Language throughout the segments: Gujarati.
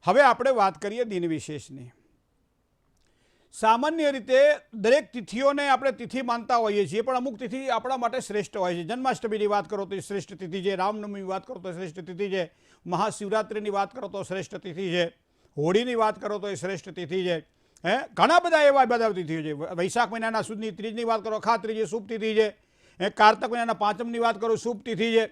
હવે આપણે વાત કરીએ દિન વિશેષની। સામાન્ય રીતે દરેક તિથિઓને આપણે તિથિ માનતા હોઈએ છીએ, પણ અમુક તિથિ આપણા માટે શ્રેષ્ઠ હોય છે। જન્માષ્ટમીની વાત કરો તો એ શ્રેષ્ઠ તિથિ છે, રામનવમીની વાત કરો તો શ્રેષ્ઠ તિથિ છે, મહાશિવરાત્રિની વાત કરો તો શ્રેષ્ઠ તિથિ છે, હોળીની વાત કરો તો એ શ્રેષ્ઠ તિથિ છે। ઘણા બધા એવા બધા તિથિઓ છે। વૈશાખ મહિનાના સુદની ત્રીજની વાત કરો, અખાત ત્રીજી શુભ તિથિ છે। કારતક મહિનાના પાંચમની વાત કરો, શુભ તિથિ છે।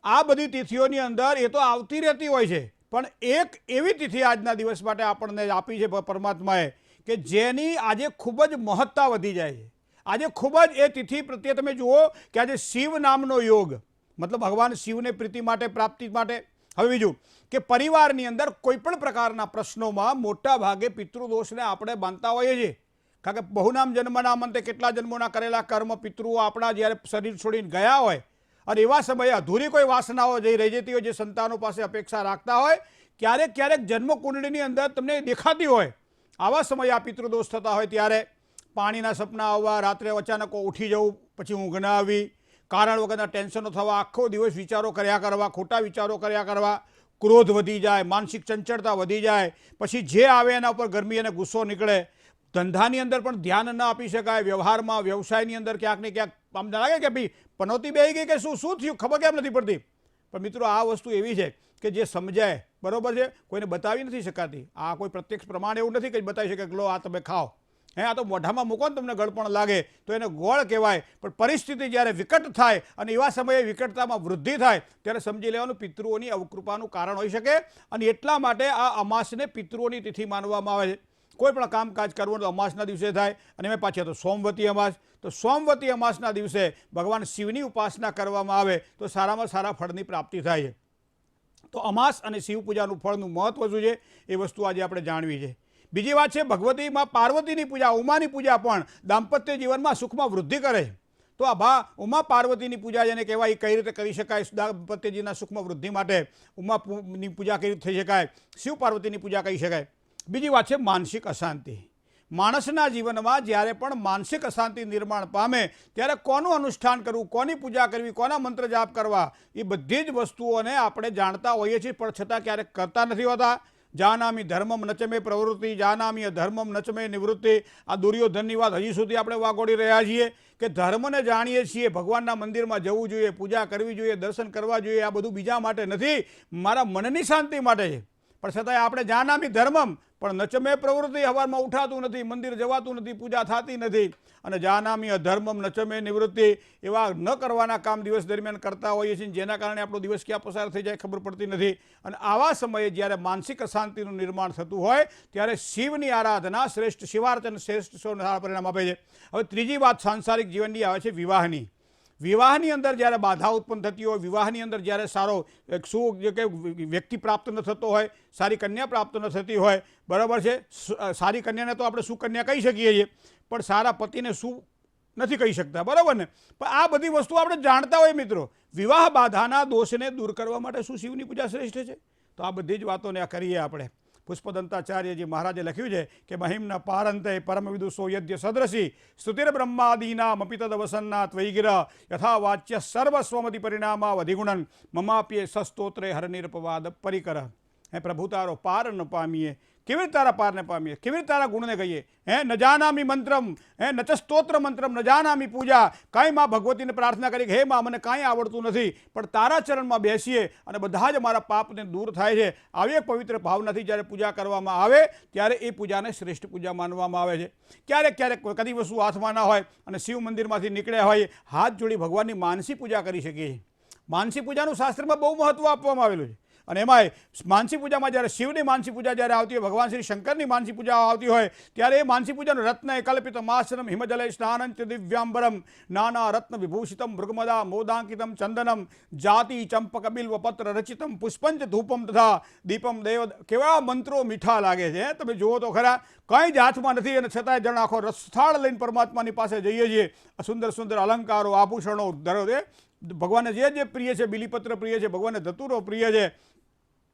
આ બધી તિથિઓની અંદર એ તો આવતી રહેતી હોય છે, પણ એક એવી તિથિ આજના દિવસ માટે આપણને આપી છે પરમાત્માએ કે જેની આજે ખૂબ જ મહત્તા વધી જાય છે। આજે ખૂબ જ એ તિથિ પ્રત્યે તમે જુઓ કે આજે શિવ નામનો યોગ, મતલબ ભગવાન શિવને પ્રીતિ માટે, પ્રાપ્તિ માટે। હવે બીજું કે પરિવારની અંદર કોઈપણ પ્રકારના પ્રશ્નોમાં મોટા ભાગે પિતૃદોષને આપણે માનતા હોઈએ છીએ, કારણ કે બહુનામ જન્મના અંતે કેટલા જન્મોના કરેલા કર્મ પિતૃઓ આપણા જ્યારે શરીર છોડીને ગયા હોય અને એવા સમયે અધૂરી કોઈ વાસનાઓ જઈ રહી જતી હોય, જે સંતાનો પાસે અપેક્ષા રાખતા હોય, ક્યારેક ક્યારેક જન્મકુંડળીની અંદર તમને દેખાતી હોય, આવા સમયે આ પિતૃદોષ થતા હોય ત્યારે પાણીના સપના આવવા, રાત્રે અચાનક ઉઠી જવું, પછી ઊંઘ ના આવી, કારણ વગરના ટેન્શનો થવા, આખો દિવસ વિચારો કર્યા કરવા, ખોટા વિચારો કર્યા કરવા, ક્રોધ વધી જાય, માનસિક ચંચળતા વધી જાય, પછી જે આવે એના ઉપર ગરમી અને ગુસ્સો નીકળે, ધંધાની અંદર પણ ધ્યાન ન આપી શકાય, વ્યવહારમાં વ્યવસાયની અંદર ક્યાંક ને ક્યાંક આમ લાગે કે ભાઈ પનોતી બેહી ગઈ કે શું થયું ખબર કેમ નથી પડતી। પણ મિત્રો આ વસ્તુ એવી છે કે જે સમજાય, બરાબર છે, કોઈને બતાવી નથી શકાતી। આ કોઈ પ્રત્યક્ષ પ્રમાણ એવું નથી કે બતાવી શકે કે લો આ તમે ખાઓ, આ તો મોઢામાં મૂકો ને તમને ગળપણ લાગે તો એને ગોળ કહેવાય। પણ પરિસ્થિતિ જ્યારે વિકટ થાય અને એવા સમયે વિકટતામાં વૃદ્ધિ થાય ત્યારે સમજી લેવાનું પિતૃઓની અવકૃપાનું કારણ હોઈ શકે, અને એટલા માટે આ અમાસને પિતૃઓની તિથિ માનવામાં આવે છે। કોઈ પણ કામકાજ કરવું તો અમાસના દિવસે થાય, અને એમાં પાછી તો સોમવતી અમાસ, તો સોમવતી અમાસના દિવસે ભગવાન શિવની ઉપાસના કરવામાં આવે તો સારામાં સારા ફળની પ્રાપ્તિ થાય છે। તો અમાસ અને શિવ પૂજાનું ફળનું મહત્વ શું છે એ વસ્તુ આજે આપણે જાણવી છે। બીજી વાત છે ભગવતીમાં પાર્વતીની પૂજા, ઉમાની પૂજા પણ દાંપત્ય જીવનમાં સુખમાં વૃદ્ધિ કરે છે। તો આ ઉમા પાર્વતીની પૂજા જેને કહેવાય કઈ રીતે કરી શકાય દાંપત્યજીના સુખમાં વૃદ્ધિ માટે, ઉમાની પૂજા કઈ રીતે થઈ શકાય, શિવ પાર્વતીની પૂજા કહી શકાય। બીજી વાત છે માનસિક અશાંતિ। માણસના જીવનમાં જ્યારે પણ માનસિક અશાંતિ નિર્માણ પામે ત્યારે કોનું અનુષ્ઠાન કરવું, કોની પૂજા કરવી, કોના મંત્ર જાપ કરવા, એ બધી જ વસ્તુઓને આપણે જાણતા હોઈએ છીએ, પણ છતાં ક્યારેક કરતા નથી હોતા। જાનામી ધર્મમ નચમે પ્રવૃત્તિ, જાનામી અધર્મમ નચમે નિવૃત્તિ। આ દુર્યોધનની વાત હજી સુધી આપણે વાગોડી રહ્યા છીએ કે ધર્મને જાણીએ છીએ, ભગવાનના મંદિરમાં જવું જોઈએ, પૂજા કરવી જોઈએ, દર્શન કરવા જોઈએ, આ બધું બીજા માટે નથી, મારા મનની શાંતિ માટે છે। પણ છતાંય આપણે જાનામી ધર્મમ પણ નચમે પ્રવૃત્તિ, હવારમાં ઉઠાતું નથી, મંદિર જવાતું નથી, પૂજા થતી નથી, અને જાનામી અધર્મમ નચમે નિવૃત્તિ, એવા ન કરવાના કામ દિવસ દરમિયાન કરતા હોઈએ છીએ, જેના કારણે આપણો દિવસ ક્યાં પસાર થઈ જાય ખબર પડતી નથી। અને આવા સમયે જ્યારે માનસિક અશાંતિનું નિર્માણ થતું હોય ત્યારે શિવની આરાધના શ્રેષ્ઠ, શિવાર્ચન શ્રેષ્ઠ સારા પરિણામ આપે છે। હવે ત્રીજી વાત સાંસારિક જીવનની આવે છે વિવાહની। વિવાહની અંદર જ્યારે બાધા ઉત્પન્ન થતી હોય, વિવાહની અંદર જ્યારે સારો કે વ્યક્તિ પ્રાપ્ત ન થતો હોય, સારી કન્યા પ્રાપ્ત ન થતી હોય, બરાબર છે, સારી કન્યાને તો આપણે સુકન્યા કહી શકીએ છીએ, પણ સારા પતિને શું નથી કહી શકતા, બરાબર ને। પણ આ બધી વસ્તુ આપણે જાણતા હોય મિત્રો, વિવાહ બાધાના દોષને દૂર કરવા માટે શું શિવની પૂજા શ્રેષ્ઠ છે? તો આ બધી જ વાતોને કરીએ આપણે। પુષ્પદંતાચાર્યજી મહારાજે લખ્યું છે કે મહિમ્ન પારંતે પરમ વિદુષો યદ્ય સદ્રશી સ્તુતિર બ્રહ્માદીનામ અપિ તદ વસન્નાત વૈગિર યથા વાચ્ય સર્વસ્વમતિ પરિણામા વધિગુણન મમાપ્યે સસ્તોત્રે હરનિરપવાદ પરિકર। પ્રભુ તારો પાર ન પામીએ, કેવી રીતે તારા પારને પામીએ, કેવી રીતે તારા ગુણને કહીએ? ન જાનામી મંત્રમ, ન ચ સ્તોત્ર મંત્રમ, ન જાનામી પૂજા, કાંઈ માં ભગવતીને પ્રાર્થના કરી કે હે માં મને કાંઈ આવડતું નથી, પણ તારા ચરણમાં બેસીએ અને બધા જ મારા પાપને દૂર થાય છે, આવી એક પવિત્ર ભાવનાથી જ્યારે પૂજા કરવામાં આવે ત્યારે એ પૂજાને શ્રેષ્ઠ પૂજા માનવામાં આવે છે। ક્યારેક ક્યારેક કદી વસ્તુ હાથમાં ના હોય અને શિવ મંદિરમાંથી નીકળ્યા હોય, હાથ જોડી ભગવાનની માનસી પૂજા કરી શકીએ છીએ। માનસી પૂજાનું શાસ્ત્રમાં બહુ મહત્વ આપવામાં આવેલું છે, અને એમાંય માનસી પૂજામાં જ્યારે શિવની માનસી પૂજા જ્યારે આવતી હોય, ભગવાન શ્રી શંકરની માનસી પૂજા આવતી હોય ત્યારે એ માનસી પૂજાનું રત્ન કલ્પિત માસનમ હિમજલે સ્નાનંચ દિવ્યાંબરમ નાના રત્ન વિભૂષિતમ મૃગમદા મોદાંકિતમ ચંદનમ જાતિ ચંપક બિલ્વ પત્ર રચિતમ પુષ્પંચ ધૂપમ તથા દીપમ દેવ। કેવા મંત્રો મીઠા લાગે છે, તમે જુઓ તો ખરા, કંઈ જ હાથમાં નથી અને છતાંય જણ આખો રસથાળ લઈને પરમાત્માની પાસે જઈએ છીએ। સુંદર સુંદર અલંકારો, આભૂષણો ધરો છે, ભગવાનને જે પ્રિય છે, બિલીપત્ર પ્રિય છે, ભગવાનને ધતુરો પ્રિય છે,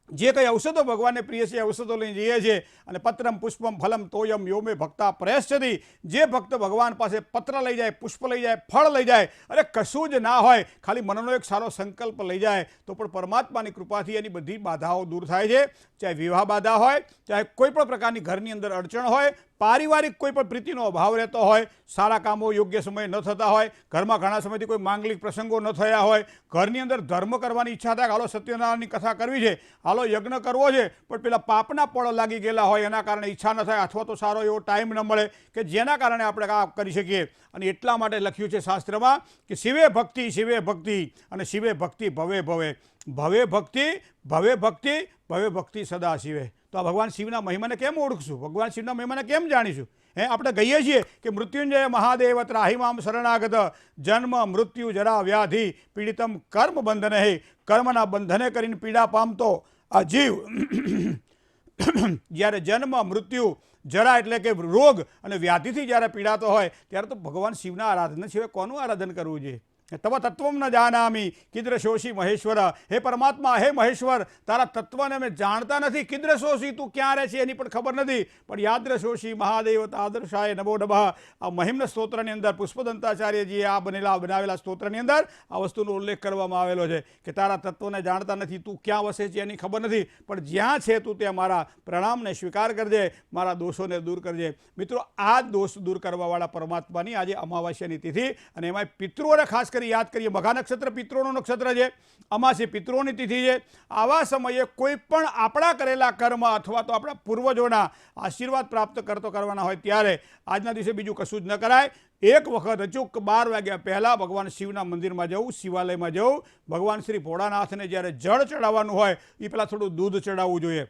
જે કંઈ ઔષધો ભગવાનને પ્રિય છે ઔષધો લઈને જઈએ છીએ અને પત્રમ પુષ્પમ ફલમ તોયમ યોમે ભક્તા પ્રયશ્ચતિ જે ભક્ત ભગવાન પાસે પત્ર લઈ જાય પુષ્પ લઈ જાય ફળ લઈ જાય અરે કશું જ ના હોય ખાલી મનનો એક સારો સંકલ્પ લઈ જાય તો પણ પરમાત્માની કૃપાથી એની બધી બાધાઓ દૂર થાય છે ચાહે વિવાહ બાધા હોય ચાહે કોઈ પણ પ્રકારની ઘરની અંદર અડચણ હોય પારિવારિક કોઈ પણ પ્રીતિનો અભાવ રહેતો હોય સારા કામો યોગ્ય સમયે ન થતા હોય ઘરમાં ઘણા સમયથી કોઈ માંગલિક પ્રસંગો ન થયા હોય ઘરની અંદર ધર્મ કરવાની ઈચ્છા થાય હાલો સત્યનારાયણની કથા કરવી છે હાલો યજ્ઞ કરવો છે પણ પેલા પાપના પળો લાગી ગયેલા હોય એના કારણે ઈચ્છા ન થાય અથવા તો સારો એવો ટાઈમ ન મળે કે જેના કારણે આપણે આ કરી શકીએ અને એટલા માટે લખ્યું છે શાસ્ત્રમાં કે શિવે ભક્તિ અને શિવે ભક્તિ ભવે ભવે ભવે ભક્તિ ભવે ભક્તિ ભવે ભક્તિ સદા શિવે તો આ ભગવાન શિવના મહિમાને કેમ ઓળખશું ભગવાન શિવના મહિમાને કેમ જાણીશું આપણે કહીએ છીએ કે મૃત્યુંજય મહાદેવ ત્રાહિમામ શરણાગત જન્મ મૃત્યુ જરા વ્યાધિ પીડિતમ કર્મ બંધને કર્મના બંધને કરીને પીડા પામતો આ જીવ જ્યારે જન્મ મૃત્યુ જરા એટલે કે રોગ અને વ્યાધિથી જ્યારે પીડાતો હોય ત્યારે તો ભગવાન શિવના આરાધના સિવાય કોનું આરાધન કરવું જોઈએ તવ તત્વમ ન જાનામી કિદ્રશોષી મહેશ્વર હે પરમાત્મા હે મહેશ્વર તારા તત્વને અમે જાણતા નથી કિદ્રશોષી તું ક્યાં રહે છે એની પણ ખબર નથી પણ યાદ્રશોષી મહાદેવ તાદર્શાય નમો નમઃ આ મહિમ્ન સ્તોત્રની અંદર પુષ્પદંતાચાર્યજીએ આ બનાવેલા સ્તોત્રની અંદર આ વસ્તુનો ઉલ્લેખ કરવામાં આવેલો છે કે તારા તત્વને જાણતા નથી તું ક્યાં વસે છે એની ખબર નથી પણ જ્યાં છે તું ત્યાં મારા પ્રણામને સ્વીકાર કરજે મારા દોષોને દૂર કરજે મિત્રો આ દોષ દૂર કરવાવાળા પરમાત્માની આજે અમાવાસ્યાની તિથિ અને એમાં પિતૃઓને ખાસ યાદ કરીએ મઘા નક્ષત્ર પિતૃઓનું નક્ષત્ર છે અમાસી પિતૃઓની તિથિ છે આવા સમયે કોઈ પણ આપણા કરેલા કર્મ અથવા તો આપણા પૂર્વજોના આશીર્વાદ પ્રાપ્ત કરવાના હોય ત્યારે આજના દિવસે બીજું કશું જ ન કરાય એક વખત અચૂક 12 વાગ્યા પહેલાં ભગવાન શિવના મંદિરમાં જવું શિવાલયમાં જવું ભગવાન શ્રી ભોળાનાથને જ્યારે જળ ચડાવવાનું હોય એ પહેલાં થોડું દૂધ ચડાવવું જોઈએ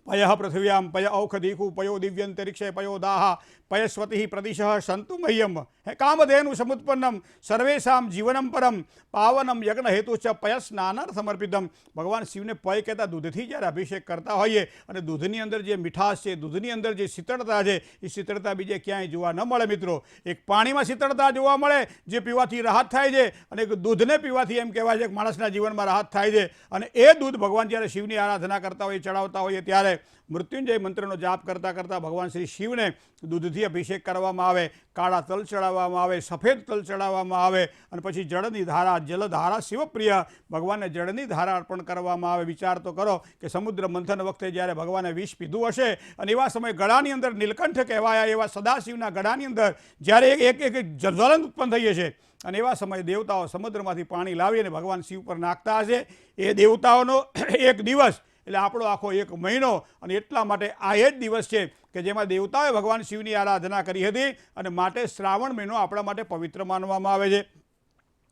પય પૃથિવ્યામ પય ઔષધીકુ પયો દિવ્યંતરિક્ષે પયો દાહ પયસ્વતિ પ્રદિશ સંતુ મહ્યમ હે કામધેનુ સમુત્પન્નમ સર્વેશામ જીવનમ પરમ પાવનમ યજ્ઞ હેતુ ચ પય સ્નાનાર્થ સમર્પિતમ ભગવાન શિવને પય કહેતા દૂધથી જ્યારે અભિષેક કરતા હોઈએ અને દૂધની અંદર જે મીઠાશ છે દૂધની અંદર જે શીતળતા છે એ શીતળતા બીજે ક્યાંય જોવા ન મળે મિત્રો એક પાણીમાં શીતળતા જોવા મળે જે પીવાથી રાહત થાય છે અને એક દૂધને પીવાથી એમ કહેવાય છે કે માણસના જીવનમાં રાહત થાય છે અને એ દૂધ ભગવાન જ્યારે શિવની આરાધના કરતા હોઈએ ચડાવતા હોઈએ ત્યારે મૃત્યુંજય મંત્રનો જાપ કરતાં કરતાં ભગવાન શ્રી શિવને દૂધથી અભિષેક કરવામાં આવે કાળા તલ ચડાવવામાં આવે સફેદ તલ ચડાવવામાં આવે અને પછી જળની ધારા જલધારા શિવપ્રિય ભગવાનને જળની ધારા અર્પણ કરવામાં આવે વિચાર તો કરો કે સમુદ્ર મંથન વખતે જ્યારે ભગવાને વિષ પીધું હશે અને એવા સમયે ગળાની અંદર નીલકંઠ કહેવાયા એવા સદાશિવના ગળાની અંદર જ્યારે એક જ્વલન ઉત્પન્ન થઈ હશે અને એવા સમયે દેવતાઓ સમુદ્રમાંથી પાણી લાવી અને ભગવાન શિવ પર નાખતા હશે એ દેવતાઓનો એક દિવસ એટલે આપણો આખો એક મહિનો અને એટલા માટે આ એ જ દિવસ છે કે જેમાં દેવતાઓએ ભગવાન શિવની આરાધના કરી હતી અને માટે શ્રાવણ મહિનો આપણા માટે પવિત્ર માનવામાં આવે છે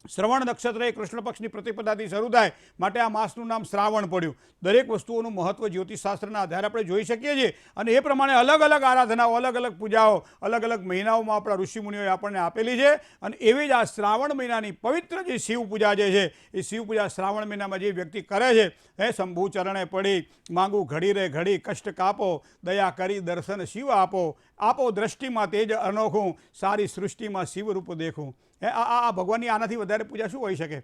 શ્રવણ નક્ષત્ર એ કૃષ્ણ પક્ષની પ્રતિપદાથી શરૂ થાય માટે આ માસનું નામ શ્રાવણ પડ્યું દરેક વસ્તુઓનું મહત્ત્વ જ્યોતિષશાસ્ત્રના આધારે આપણે જોઈ શકીએ છીએ અને એ પ્રમાણે અલગ અલગ આરાધનાઓ અલગ અલગ પૂજાઓ અલગ અલગ મહિનાઓમાં આપણા ઋષિમુનિઓએ આપણને આપેલી છે અને એવી જ આ શ્રાવણ મહિનાની પવિત્ર જે શિવ પૂજા જે છે એ શિવ પૂજા શ્રાવણ મહિનામાં જે વ્યક્તિ કરે છે હે શંભુ ચરણે પડી માંગુ ઘડી રે ઘડી કષ્ટ કાપો દયા કરી દર્શન શિવ આપો દ્રષ્ટિમાં તેજ અનોખું સારી સૃષ્ટિમાં શિવરૂપ દેખું આ ભગવાનની આનાથી વધારે પૂજા શું હોઈ શકે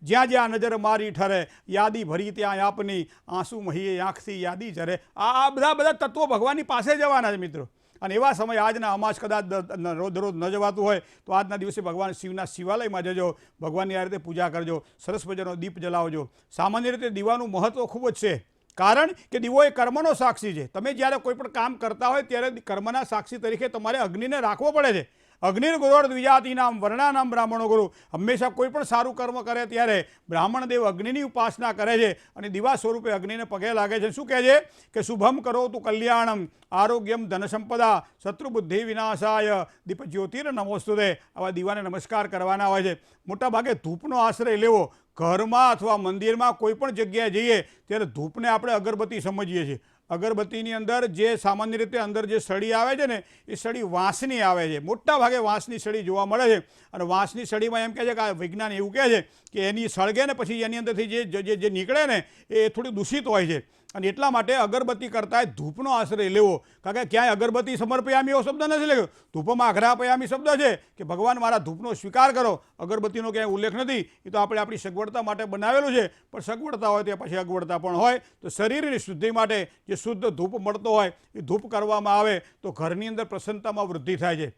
જ્યાં જ્યાં નજર મારી ઠરે યાદી ભરી ત્યાં આપની આંસુ મહીએ આંખથી યાદી ઝરે આ બધા તત્વો ભગવાનની પાસે જવાના છે મિત્રો અને એવા સમય આજના અમાસ કદાચ રોજ ન જવાતું હોય તો આજના દિવસે ભગવાન શિવના શિવાલયમાં જજો ભગવાનની આ રીતે પૂજા કરજો સરસ મજાનો દીપ જલાવજો સામાન્ય રીતે દીવાનું મહત્ત્વ ખૂબ જ છે કારણ કે દીવો એ કર્મનો સાક્ષી છે તમે જ્યારે કોઈ પણ કામ કરતા હોય ત્યારે કર્મના સાક્ષી તરીકે તમારે અગ્નિને રાખવો પડે છે અગ્નિર ગુરોર દ્વિજાતિનામ વર્ણાનામ બ્રાહ્મણો ગુરુ હંમેશા કોઈ પણ સારું કર્મ કરે ત્યારે બ્રાહ્મણ દેવ અગ્નિની ઉપાસના કરે છે અને દીવા સ્વરૂપે અગ્નિને પગે લાગે છે શું કહે છે કે શુભમ કરો તું કલ્યાણમ આરોગ્યમ ધન સંપદા શત્રુબુદ્ધિ વિનાશાય દીપ જ્યોતિર નમોસ્તુતે આવા દીવાને નમસ્કાર કરવાના હોય છે મોટાભાગે ધૂપનો આશ્રય લેવો ઘરમાં અથવા મંદિરમાં કોઈ પણ જગ્યાએ જઈએ ત્યારે ધૂપને આપણે અગરબત્તી સમજીએ છીએ અગરબત્તીની અંદર જે સામાન્ય રીતે અંદર જે સળી આવે છે ને એ સળી વાંસની આવે છે મોટા ભાગે વાંસની સળી જોવા મળે છે અને વાંસની સળીમાં એમ કહે છે કે આ વિજ્ઞાન એવું કહે છે કે એની સળગે ને પછી એની અંદરથી જે નીકળે ને એ થોડી દૂષિત હોય છે અને એટલા માટે અગરબત્તી કરતાંય ધૂપનો આશ્રય લેવો. કારણ કે ક્યાંય અગરબત્તી સમર્પયામી એવો શબ્દ નથી લખ્યો. ધૂપમાં આઘ્રાપયામી શબ્દ છે કે ભગવાન મારા ધૂપનો સ્વીકાર કરો. અગરબત્તીનો ક્યાંય ઉલ્લેખ નથી. એ તો આપણે આપણી સગવડતા માટે બનાવેલું છે, પણ સગવડતા હોય તે પછી અગવડતા પણ હોય. તો શરીરની શુદ્ધિ માટે જે શુદ્ધ ધૂપ મળતો હોય એ ધૂપ કરવામાં આવે તો ઘરની અંદર પ્રસન્નતામાં વૃદ્ધિ થાય છે.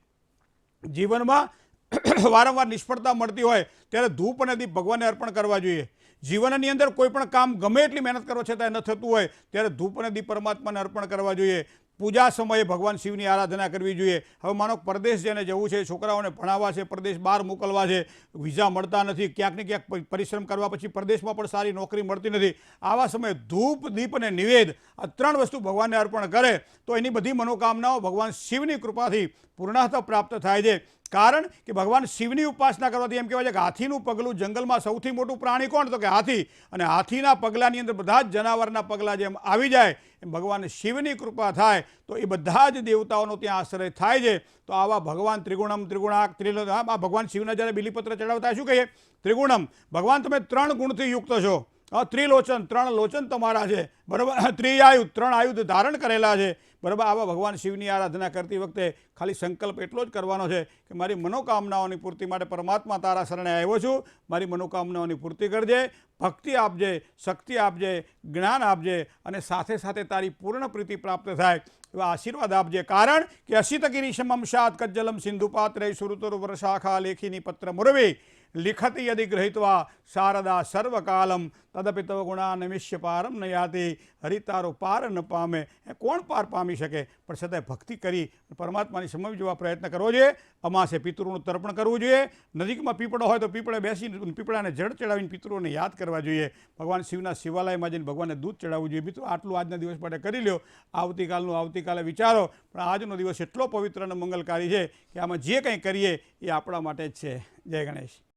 જીવનમાં વારંવાર નિષ્ફળતા મળતી હોય ત્યારે ધૂપ અને દીપ ભગવાનને અર્પણ કરવા જોઈએ. જીવનની અંદર કોઈ પણ કામ ગમે એટલી મહેનત કરવા છતાં ન થતું હોય ત્યારે ધૂપ અને દીપ પરમાત્માને અર્પણ કરવા જોઈએ. પૂજા સમયે ભગવાન શિવની આરાધના કરવી જોઈએ. હવે માનો પરદેશ જેને જવું છે, છોકરાઓને ભણાવવા છે, પરદેશ બહાર મોકલવા છે, વિઝા મળતા નથી, ક્યાંક ને ક્યાંક પરિશ્રમ કરવા પછી પરદેશમાં પણ સારી નોકરી મળતી નથી, આવા સમયે ધૂપ દીપ અને નિવેદ આ 3 વસ્તુ ભગવાનને અર્પણ કરે તો એની બધી મનોકામનાઓ ભગવાન શિવની કૃપાથી પૂર્ણતા પ્રાપ્ત થાય છે. કારણ કે ભગવાન શિવની ઉપાસના કરવાથી એમ કહેવાય છે કે હાથીનું પગલું જંગલમાં સૌથી મોટું પ્રાણી કોણ? તો કે હાથી. અને હાથીના પગલાંની અંદર બધા જ જનાવરના પગલાં જેમ આવી જાય એમ ભગવાન શિવની કૃપા થાય તો એ બધા જ દેવતાઓનો ત્યાં આશ્રય થાય છે. તો આવા ભગવાન ત્રિગુણમ ત્રિગુણાક આ ભગવાન શિવના જ્યારે બિલીપત્ર ચડાવતા શું કહીએ? ત્રિગુણમ. ભગવાન તમે 3 ગુણથી યુક્ત છો. ત્રિલોચન, 3 લોચન તમારા છે, બરાબર. ત્રિઆયુધ, 3 આયુધ ધારણ કરેલા છે, બરાબર. આવા ભગવાન શિવની આરાધના કરતી વખતે ખાલી સંકલ્પ એટલો જ કરવાનો છે કે મારી મનોકામનાઓની પૂર્તિ માટે પરમાત્મા તારા શરણે આવ્યો છું, મારી મનોકામનાઓની પૂર્તિ કરજે, ભક્તિ આપજે, શક્તિ આપજે, જ્ઞાન આપજે અને સાથે સાથે તારી પૂર્ણ પ્રીતિ પ્રાપ્ત થાય એવા આશીર્વાદ આપજે. કારણ કે અસિતગિરી સમમ શાત કજ્જલમ સિંધુપાત્રે સુરતરુ વર્ષાખા લેખીની પત્ર મુરવી લિખતિ યદિ ગૃહીત્વા શારદા સર્વકાલમ તદપિ તવ ગુણા નમિષ્ય પારમ ન યાતિ. હરિતારો પાર ન પામે, એ કોણ પાર પામી શકે? પણ છતાંય ભક્તિ કરી પરમાત્માની સમય જોવા પ્રયત્ન કરવો જોઈએ. અમાસે પિતૃનું તર્પણ કરવું જોઈએ. નજીકમાં પીપળો હોય તો પીપળે બેસીને પીપળાને જળ ચડાવીને પિતૃઓને યાદ કરવા જોઈએ. ભગવાન શિવના શિવાલયમાં જઈને ભગવાનને દૂધ ચડાવવું જોઈએ. મિત્રો, આટલું આજના દિવસ માટે કરી લ્યો. આવતીકાલે વિચારો. પણ આજનો દિવસ એટલો પવિત્ર અને મંગલકારી છે કે આમાં જે કંઈ કરીએ એ આપણા માટે જ છે. જય ગણેશ.